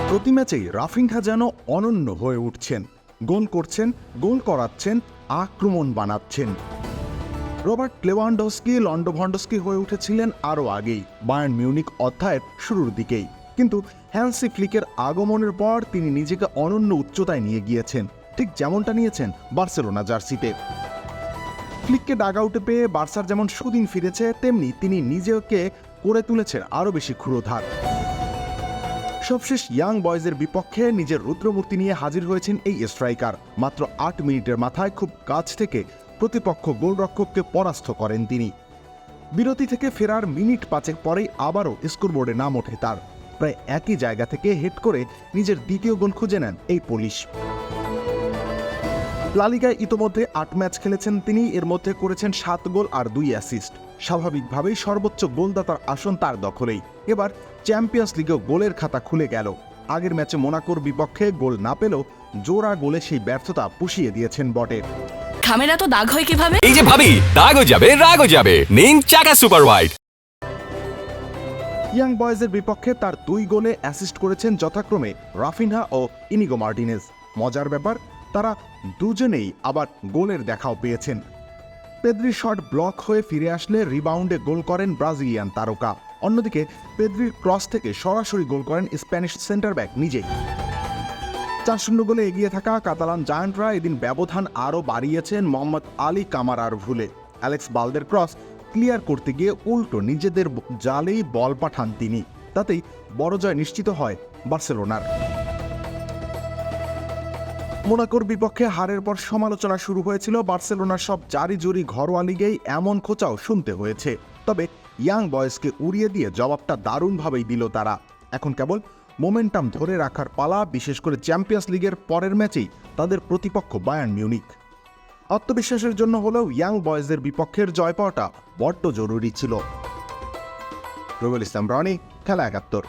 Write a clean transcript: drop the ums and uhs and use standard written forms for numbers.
প্রতি ম্যাচেই রাফিনহা যেন অনন্য হয়ে উঠছেন, গোল করছেন, গোল করাচ্ছেন, আক্রমণ বানাচ্ছেন। রবার্ট লেভানডস্কি লন্ডভন্ডস্কি হয়ে উঠেছিলেন আরও আগেই, বায়ার্ন মিউনিক অধ্যায়ের শুরুর দিকেই। কিন্তু হ্যান্সি ফ্লিকের আগমনের পর তিনি নিজেকে অনন্য উচ্চতায় নিয়ে গিয়েছেন, ঠিক যেমনটা নিয়েছেন বার্সেলোনা জার্সিতে। ফ্লিককে ডাগআউটে পেয়ে বার্সার যেমন সুদিন ফিরেছে, তেমনি তিনি নিজেকে করে তুলেছেন আরও বেশি ক্ষুরোধার। সবশেষ ইয়াং বয়েজের বিপক্ষে নিজের রুদ্রমূর্তি নিয়ে হাজির হয়েছেন এই স্ট্রাইকার। মাত্র 8 মিনিটের মাথায় খুব কাছ থেকে প্রতিপক্ষ গোলরক্ষককে পরাস্ত করেন তিনি। বিরতি থেকে ফেরার মিনিট 5 পরেই আবারও স্কোরবোর্ডে নাম ওঠে তার। প্রায় একই জায়গা থেকে হেড করে নিজের দ্বিতীয় গোল খুঁজে নেন এই পুলিশ। লা লিগায় ইতোমধ্যে 8 ম্যাচ খেলেছেন তিনি, এর মধ্যে করেছেন 7 গোল আর 2 অ্যাসিস্ট। স্বাভাবিকভাবেই সর্বোচ্চ গোলদাতার আসন তার দখলেই। এবার চ্যাম্পিয়ন্স লিগেও গোলের খাতা খুলে গেল। আগের ম্যাচে মোনাকোর বিপক্ষে গোল না পেলেও জোড়া গোলে সেই ব্যর্থতা পুষিয়ে দিয়েছেন বটে। খামেরা তো দাগ হয় কিভাবে? এই যে ভাবি, দাগও যাবে রাগও যাবে, নিন চাকা সুপার হোয়াইট। ইয়াং বয়েজের বিপক্ষে তার 2 গোলে অ্যাসিস্ট করেছেন যথাক্রমে রাফিনহা ও ইনিগো মার্টিনেজ। মজার ব্যাপার, তারা দুজনেই আবার গোলের দেখাও পেয়েছেন। পেদ্রির শট ব্লক হয়ে ফিরে আসলে রিবাউন্ডে গোল করেন ব্রাজিলিয়ান তারকা। অন্যদিকে পেদ্রির ক্রস থেকে সরাসরি গোল করেন স্প্যানিশ সেন্টার ব্যাক নিজেই। 4-0 গোলে এগিয়ে থাকা কাতালান জায়ান্টরা এদিন ব্যবধান আরও বাড়িয়েছেন মোহাম্মদ আলী কামারার ভুলে। অ্যালেক্স বালদের ক্রস ক্লিয়ার করতে গিয়ে উল্টো নিজেদের জালেই বল পাঠান তিনি। তাতেই বড় জয় নিশ্চিত হয় বার্সেলোনার। মোনাকোর বিপক্ষে হারের পর সমালোচনা শুরু হয়েছিল বার্সেলোনার সব জারি-জুরি ঘরোয়া লিগেই এমন খোঁচাও শুনতে হয়েছে। তবে ইয়াং বয়েজকে উড়িয়ে দিয়ে জবাবটা দারুণভাবেই দিল তারা। এখন কেবল মোমেন্টাম ধরে রাখার পালা, বিশেষ করে চ্যাম্পিয়ন্স লিগের পরের ম্যাচেই তাদের প্রতিপক্ষ বায়ার্ন মিউনিক। আত্মবিশ্বাসের জন্য হলেও ইয়াং বয়েজের বিপক্ষের জয় পাওয়াটা বড্ড জরুরি ছিল। রুবেল ইসলাম রনি, খেলা 71।